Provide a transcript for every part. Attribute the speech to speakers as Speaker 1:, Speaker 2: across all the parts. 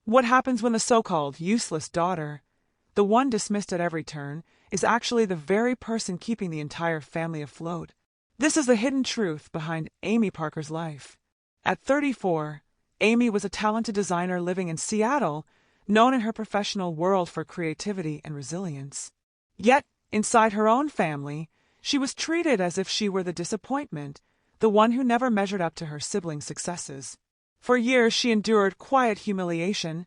Speaker 1: What happens when the so-called useless daughter, the one dismissed at every turn, is actually the very person keeping the entire family afloat? This is the hidden truth behind Amy Parker's life. At 34, Amy was a talented designer living in Seattle, known in her professional world for creativity and resilience. Yet, inside her own family, she was treated as if she were the disappointment, the one who never measured up to her siblings' successes. For years she endured quiet humiliation,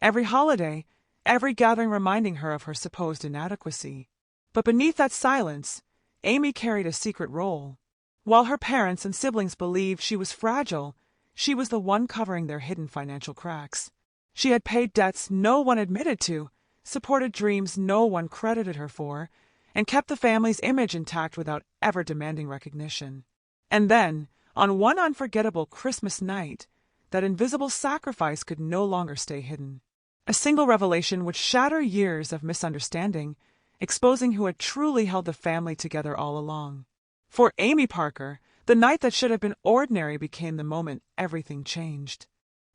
Speaker 1: every holiday, every gathering reminding her of her supposed inadequacy. But beneath that silence, Amy carried a secret role. While her parents and siblings believed she was fragile, she was the one covering their hidden financial cracks. She had paid debts no one admitted to, supported dreams no one credited her for, and kept the family's image intact without ever demanding recognition. And then, on one unforgettable Christmas night, that invisible sacrifice could no longer stay hidden. A single revelation would shatter years of misunderstanding, exposing who had truly held the family together all along. For Amy Parker, the night that should have been ordinary became the moment everything changed.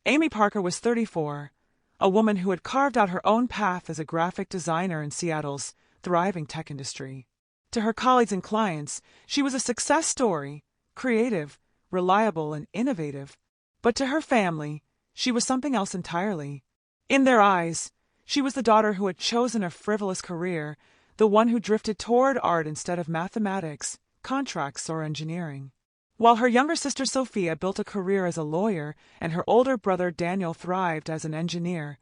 Speaker 1: Amy Parker was 34, a woman who had carved out her own path as a graphic designer in Seattle's thriving tech industry. To her colleagues and clients, she was a success story, creative, reliable, and innovative. But to her family, she was something else entirely. In their eyes, she was the daughter who had chosen a frivolous career, the one who drifted toward art instead of mathematics, contracts, or engineering. While her younger sister Sophia built a career as a lawyer and her older brother Daniel thrived as an engineer,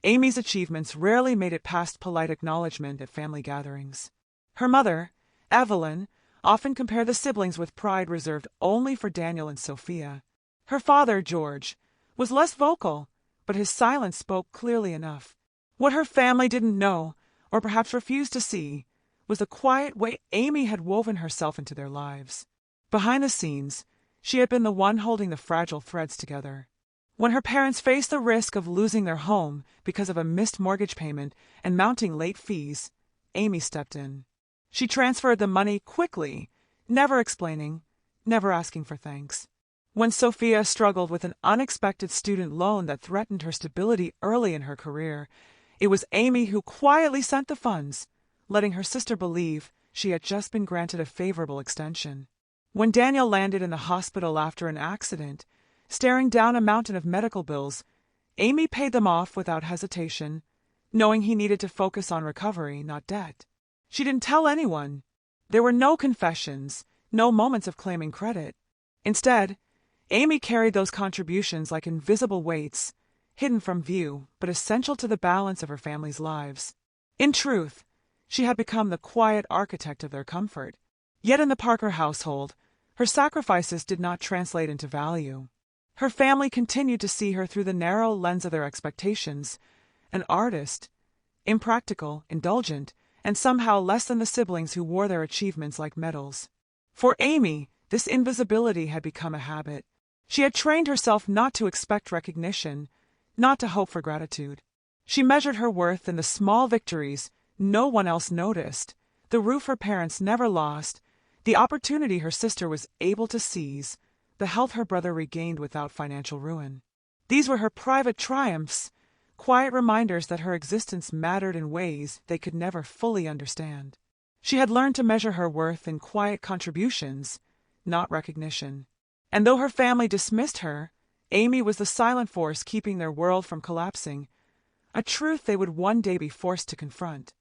Speaker 1: Amy's achievements rarely made it past polite acknowledgement at family gatherings. Her mother, Evelyn, often compared the siblings with pride reserved only for Daniel and Sophia. Her father, George, was less vocal, but his silence spoke clearly enough. What her family didn't know, or perhaps refused to see, was the quiet way Amy had woven herself into their lives. Behind the scenes, she had been the one holding the fragile threads together. When her parents faced the risk of losing their home because of a missed mortgage payment and mounting late fees, Amy stepped in. She transferred the money quickly, never explaining, never asking for thanks. When Sophia struggled with an unexpected student loan that threatened her stability early in her career, it was Amy who quietly sent the funds, letting her sister believe she had just been granted a favorable extension. When Daniel landed in the hospital after an accident, staring down a mountain of medical bills, Amy paid them off without hesitation, knowing he needed to focus on recovery, not debt. She didn't tell anyone. There were no confessions, no moments of claiming credit. Instead, Amy carried those contributions like invisible weights, hidden from view, but essential to the balance of her family's lives. In truth, she had become the quiet architect of their comfort. Yet in the Parker household, her sacrifices did not translate into value. Her family continued to see her through the narrow lens of their expectations, an artist, impractical, indulgent, and somehow less than the siblings who wore their achievements like medals. For Amy, this invisibility had become a habit. She had trained herself not to expect recognition, not to hope for gratitude. She measured her worth in the small victories no one else noticed, the roof her parents never lost, the opportunity her sister was able to seize, the health her brother regained without financial ruin. These were her private triumphs, quiet reminders that her existence mattered in ways they could never fully understand. She had learned to measure her worth in quiet contributions, not recognition. And though her family dismissed her, Amy was the silent force keeping their world from collapsing, a truth they would one day be forced to confront.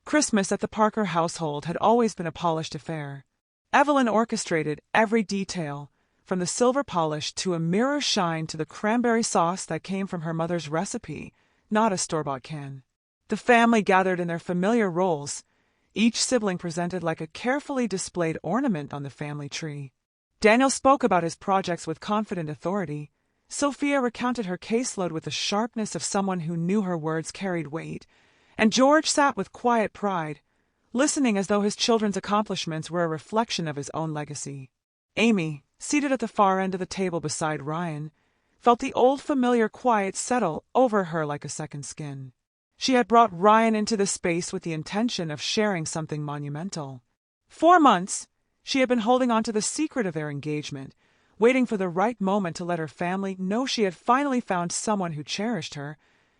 Speaker 1: Christmas at the Parker household had always been a polished affair. Evelyn orchestrated every detail, from the silver polish to a mirror shine to the cranberry sauce that came from her mother's recipe, not a store-bought can. The family gathered in their familiar roles, each sibling presented like a carefully displayed ornament on the family tree. Daniel spoke about his projects with confident authority. Sophia recounted her caseload with the sharpness of someone who knew her words carried weight, and George sat with quiet pride, listening as though his children's accomplishments were a reflection of his own legacy. Amy, seated at the far end of the table beside Ryan, felt the old familiar quiet settle over her like a second skin. She had brought Ryan into the space with the intention of sharing something monumental. 4 months, she had been holding on to the secret of their engagement, waiting for the right moment to let her family know she had finally found someone who cherished her,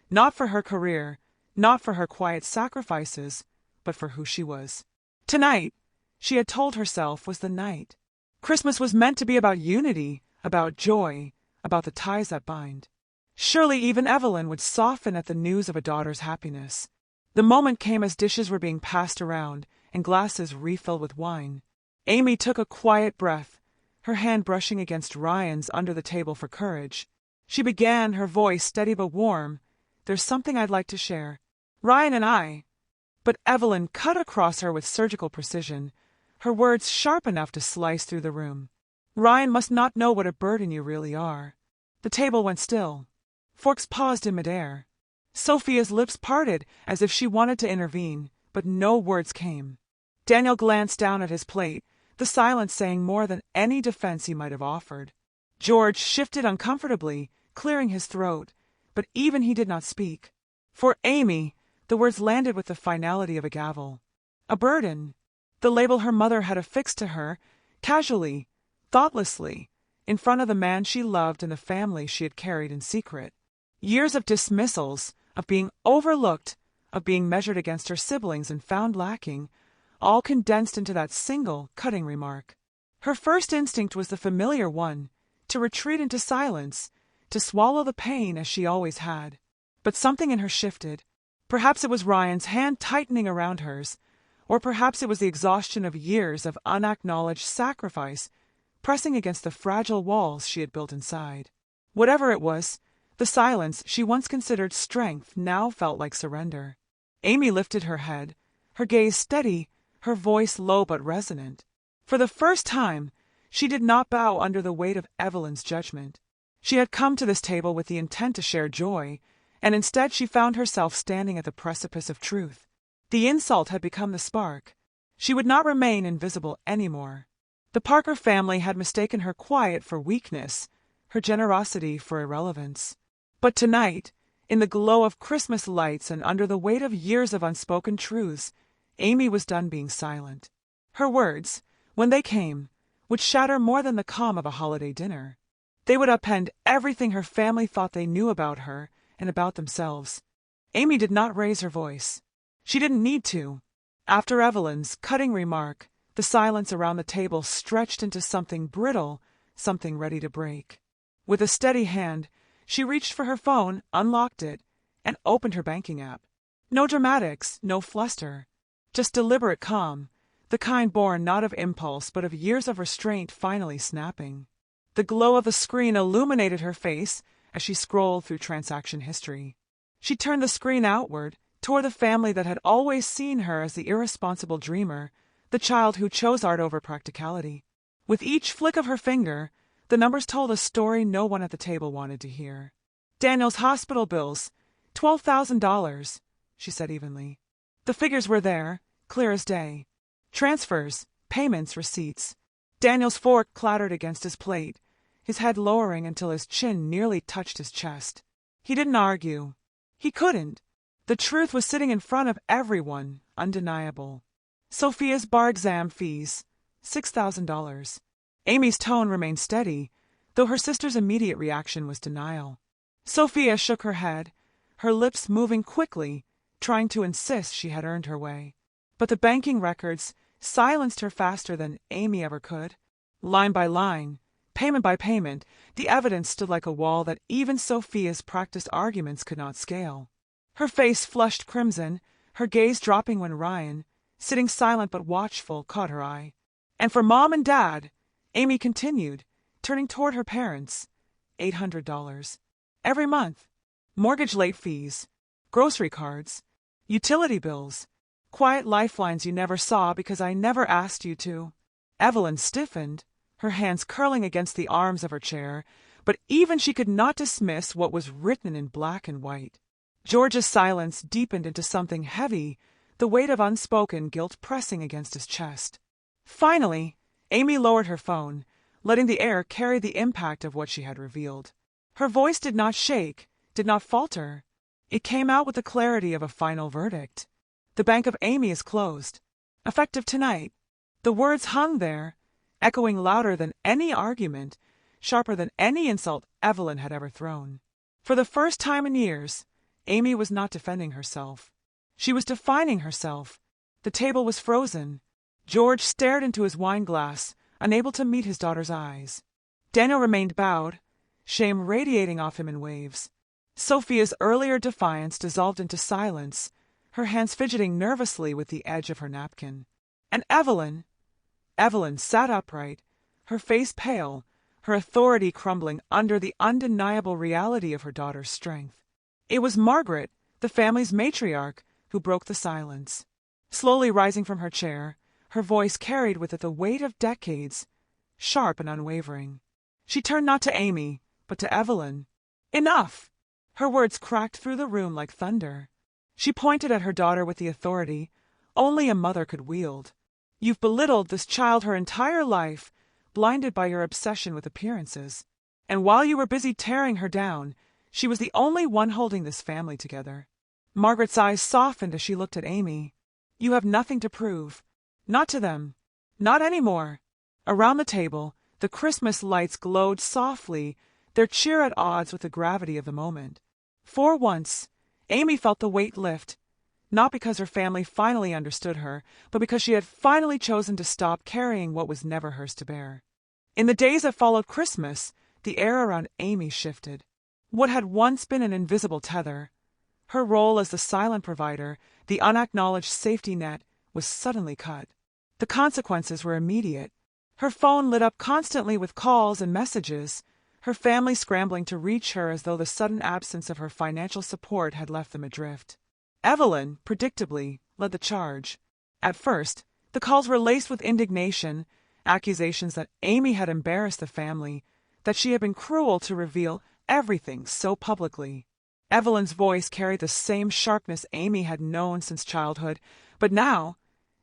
Speaker 1: Not for her career, not for her quiet sacrifices, but for who she was. Tonight, she had told herself, was the night. Christmas was meant to be about unity, about joy, about the ties that bind. Surely even Evelyn would soften at the news of a daughter's happiness. The moment came as dishes were being passed around and glasses refilled with wine. Amy took a quiet breath, her hand brushing against Ryan's under the table for courage. She began, her voice steady but warm. "There's something I'd like to share. Ryan and I—" But Evelyn cut across her with surgical precision, her words sharp enough to slice through the room. "Ryan must not know what a burden you really are." The table went still. Forks paused in midair. Sophia's lips parted as if she wanted to intervene, but no words came. Daniel glanced down at his plate, the silence saying more than any defense he might have offered. George shifted uncomfortably, clearing his throat, but even he did not speak. For Amy, the words landed with the finality of a gavel. A burden. The label her mother had affixed to her, casually, thoughtlessly, in front of the man she loved and the family she had carried in secret. Years of dismissals, of being overlooked, of being measured against her siblings and found lacking, all condensed into that single, cutting remark. Her first instinct was the familiar one, to retreat into silence, to swallow the pain as she always had. But something in her shifted. Perhaps it was Ryan's hand tightening around hers, or perhaps it was the exhaustion of years of unacknowledged sacrifice pressing against the fragile walls she had built inside. Whatever it was, the silence she once considered strength now felt like surrender. Amy lifted her head, her gaze steady, her voice low but resonant. For the first time, she did not bow under the weight of Evelyn's judgment. She had come to this table with the intent to share joy, and instead she found herself standing at the precipice of truth. The insult had become the spark. She would not remain invisible anymore. The Parker family had mistaken her quiet for weakness, her generosity for irrelevance. But tonight, in the glow of Christmas lights and under the weight of years of unspoken truths, Amy was done being silent. Her words, when they came, would shatter more than the calm of a holiday dinner. They would upend everything her family thought they knew about her and about themselves. Amy did not raise her voice. She didn't need to. After Evelyn's cutting remark, the silence around the table stretched into something brittle, something ready to break. With a steady hand, she reached for her phone, unlocked it, and opened her banking app. No dramatics, no fluster. Just deliberate calm, the kind born not of impulse but of years of restraint finally snapping. The glow of the screen illuminated her face as she scrolled through transaction history. She turned the screen outward, toward the family that had always seen her as the irresponsible dreamer, the child who chose art over practicality. With each flick of her finger, the numbers told a story no one at the table wanted to hear. Daniel's hospital bills, $12,000, she said evenly. The figures were there, clear as day. Transfers, payments, receipts. Daniel's fork clattered against his plate, his head lowering until his chin nearly touched his chest. He didn't argue. He couldn't. The truth was sitting in front of everyone, undeniable. Sophia's bar exam fees, $6,000. Amy's tone remained steady, though her sister's immediate reaction was denial. Sophia shook her head, her lips moving quickly, trying to insist she had earned her way. But the banking records silenced her faster than Amy ever could. Line by line, payment by payment, the evidence stood like a wall that even Sophia's practiced arguments could not scale. Her face flushed crimson, her gaze dropping when Ryan, sitting silent but watchful, caught her eye. And for Mom and Dad, Amy continued, turning toward her parents, $800. Every month. Mortgage late fees, grocery cards, utility bills, quiet lifelines you never saw because I never asked you to. Evelyn stiffened, her hands curling against the arms of her chair, but even she could not dismiss what was written in black and white. George's silence deepened into something heavy, the weight of unspoken guilt pressing against his chest. Finally, Amy lowered her phone, letting the air carry the impact of what she had revealed. Her voice did not shake, did not falter. It came out with the clarity of a final verdict. The bank of Amy is closed. Effective tonight. The words hung there, echoing louder than any argument, sharper than any insult Evelyn had ever thrown. For the first time in years, Amy was not defending herself. She was defining herself. The table was frozen. George stared into his wine glass, unable to meet his daughter's eyes. Daniel remained bowed, shame radiating off him in waves. Sophia's earlier defiance dissolved into silence, her hands fidgeting nervously with the edge of her napkin. And Evelyn sat upright, her face pale, her authority crumbling under the undeniable reality of her daughter's strength. It was Margaret, the family's matriarch, who broke the silence. Slowly rising from her chair, her voice carried with it the weight of decades, sharp and unwavering. She turned not to Amy, but to Evelyn. "Enough!" Her words cracked through the room like thunder. She pointed at her daughter with the authority only a mother could wield. "You've belittled this child her entire life, blinded by your obsession with appearances. And while you were busy tearing her down, she was the only one holding this family together." Margaret's eyes softened as she looked at Amy. "You have nothing to prove. Not to them. Not any more." Around the table, the Christmas lights glowed softly, their cheer at odds with the gravity of the moment. For once, Amy felt the weight lift, not because her family finally understood her, but because she had finally chosen to stop carrying what was never hers to bear. In the days that followed Christmas, the air around Amy shifted. What had once been an invisible tether, her role as the silent provider, the unacknowledged safety net, was suddenly cut. The consequences were immediate. Her phone lit up constantly with calls and messages, her family scrambling to reach her as though the sudden absence of her financial support had left them adrift. Evelyn, predictably, led the charge. At first, the calls were laced with indignation, accusations that Amy had embarrassed the family, that she had been cruel to reveal everything so publicly. Evelyn's voice carried the same sharpness Amy had known since childhood, but now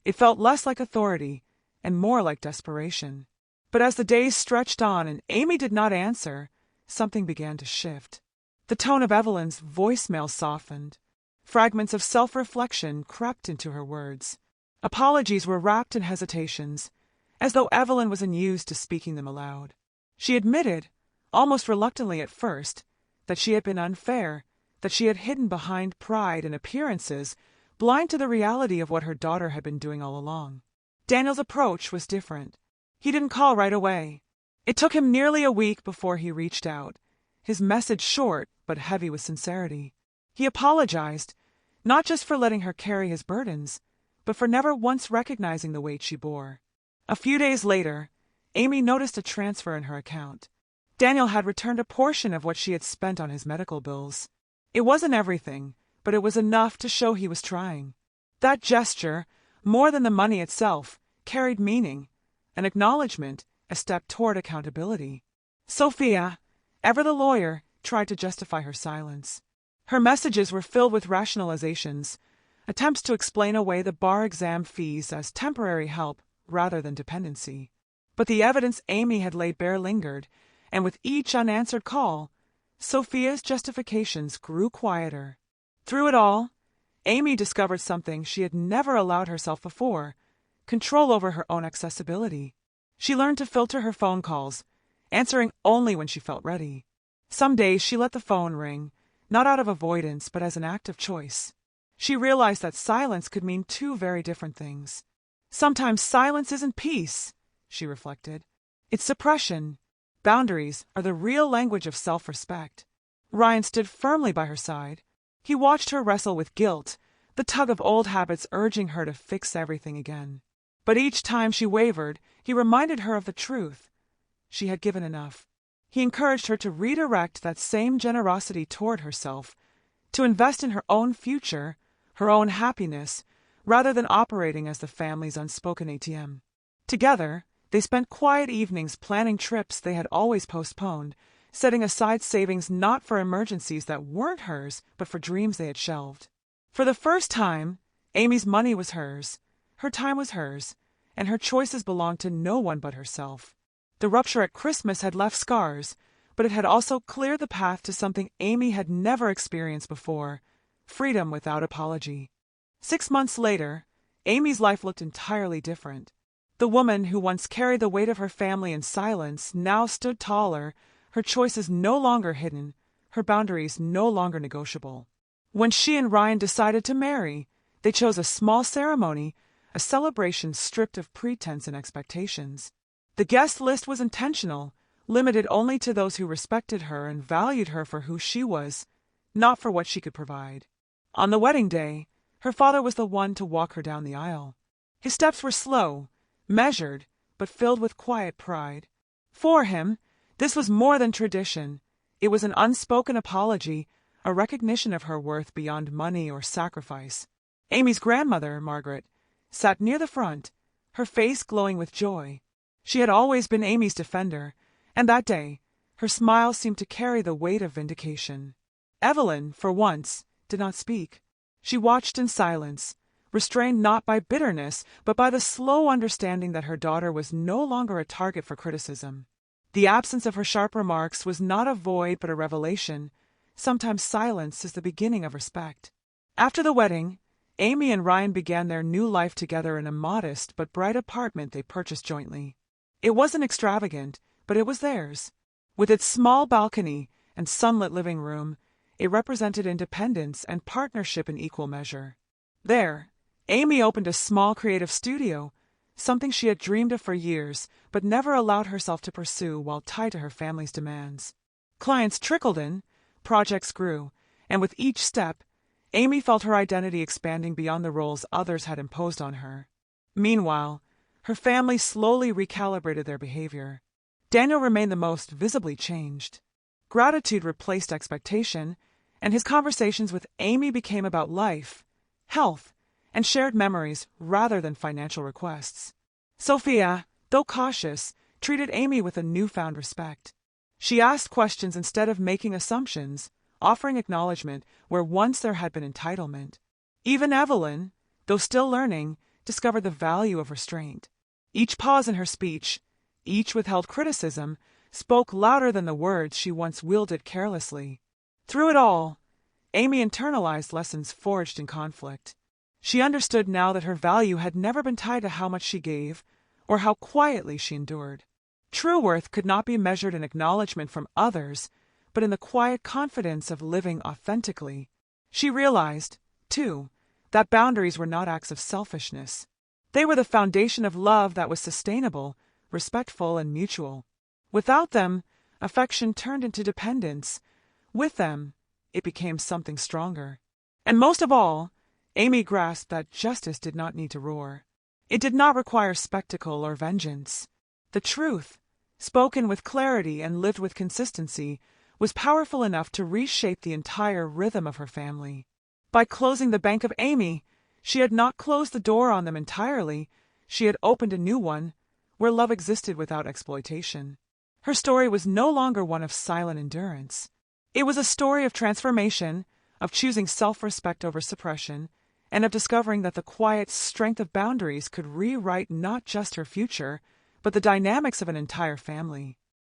Speaker 1: it felt less like authority and more like desperation. But as the days stretched on and Amy did not answer, something began to shift. The tone of Evelyn's voicemail softened. Fragments of self-reflection crept into her words. Apologies were wrapped in hesitations, as though Evelyn was unused to speaking them aloud. She admitted, almost reluctantly at first, that she had been unfair, that she had hidden behind pride and appearances, blind to the reality of what her daughter had been doing all along. Daniel's approach was different. He didn't call right away. It took him nearly a week before he reached out, his message short but heavy with sincerity. He apologized, not just for letting her carry his burdens, but for never once recognizing the weight she bore. A few days later, Amy noticed a transfer in her account. Daniel had returned a portion of what she had spent on his medical bills. It wasn't everything, but it was enough to show he was trying. That gesture, more than the money itself, carried meaning, an acknowledgement, a step toward accountability. Sophia, ever the lawyer, tried to justify her silence. Her messages were filled with rationalizations, attempts to explain away the bar exam fees as temporary help rather than dependency. But the evidence Amy had laid bare lingered, and with each unanswered call, Sophia's justifications grew quieter. Through it all, Amy discovered something she had never allowed herself before: control over her own accessibility. She learned to filter her phone calls, answering only when she felt ready. Some days she let the phone ring, not out of avoidance but as an act of choice. She realized that silence could mean two very different things. Sometimes silence isn't peace, she reflected. It's suppression. Boundaries are the real language of self-respect. Ryan stood firmly by her side. He watched her wrestle with guilt, the tug of old habits urging her to fix everything again. But each time she wavered, he reminded her of the truth. She had given enough. He encouraged her to redirect that same generosity toward herself, to invest in her own future, her own happiness, rather than operating as the family's unspoken ATM. Together, they spent quiet evenings planning trips they had always postponed, setting aside savings not for emergencies that weren't hers, but for dreams they had shelved. For the first time, Amy's money was hers, her time was hers, and her choices belonged to no one but herself. The rupture at Christmas had left scars, but it had also cleared the path to something Amy had never experienced before: freedom without apology. 6 months later, Amy's life looked entirely different. The woman who once carried the weight of her family in silence now stood taller, her choices no longer hidden, her boundaries no longer negotiable. When she and Ryan decided to marry, they chose a small ceremony, a celebration stripped of pretense and expectations. The guest list was intentional, limited only to those who respected her and valued her for who she was, not for what she could provide. On the wedding day, her father was the one to walk her down the aisle. His steps were slow, measured, but filled with quiet pride. For him, this was more than tradition. It was an unspoken apology, a recognition of her worth beyond money or sacrifice. Amy's grandmother, Margaret, sat near the front, her face glowing with joy. She had always been Amy's defender, and that day, her smile seemed to carry the weight of vindication. Evelyn, for once, did not speak. She watched in silence, restrained not by bitterness, but by the slow understanding that her daughter was no longer a target for criticism. The absence of her sharp remarks was not a void but a revelation. Sometimes silence is the beginning of respect. After the wedding, Amy and Ryan began their new life together in a modest but bright apartment they purchased jointly. It wasn't extravagant, but it was theirs. With its small balcony and sunlit living room, it represented independence and partnership in equal measure. There, Amy opened a small creative studio, something she had dreamed of for years but never allowed herself to pursue while tied to her family's demands. Clients trickled in, projects grew, and with each step, Amy felt her identity expanding beyond the roles others had imposed on her. Meanwhile, her family slowly recalibrated their behavior. Daniel remained the most visibly changed. Gratitude replaced expectation, and his conversations with Amy became about life, health, and shared memories rather than financial requests. Sophia, though cautious, treated Amy with a newfound respect. She asked questions instead of making assumptions, offering acknowledgement where once there had been entitlement. Even Evelyn, though still learning, discovered the value of restraint. Each pause in her speech, each withheld criticism, spoke louder than the words she once wielded carelessly. Through it all, Amy internalized lessons forged in conflict. She understood now that her value had never been tied to how much she gave or how quietly she endured. True worth could not be measured in acknowledgement from others, but in the quiet confidence of living authentically. She realized, too, that boundaries were not acts of selfishness. They were the foundation of love that was sustainable, respectful, and mutual. Without them, affection turned into dependence. With them, it became something stronger. And most of all, Amy grasped that justice did not need to roar. It did not require spectacle or vengeance. The truth, spoken with clarity and lived with consistency, was powerful enough to reshape the entire rhythm of her family. By closing the bank of Amy, she had not closed the door on them entirely. She had opened a new one, where love existed without exploitation. Her story was no longer one of silent endurance. It was a story of transformation, of choosing self-respect over suppression, and of discovering that the quiet strength of boundaries could rewrite not just her future, but the dynamics of an entire family.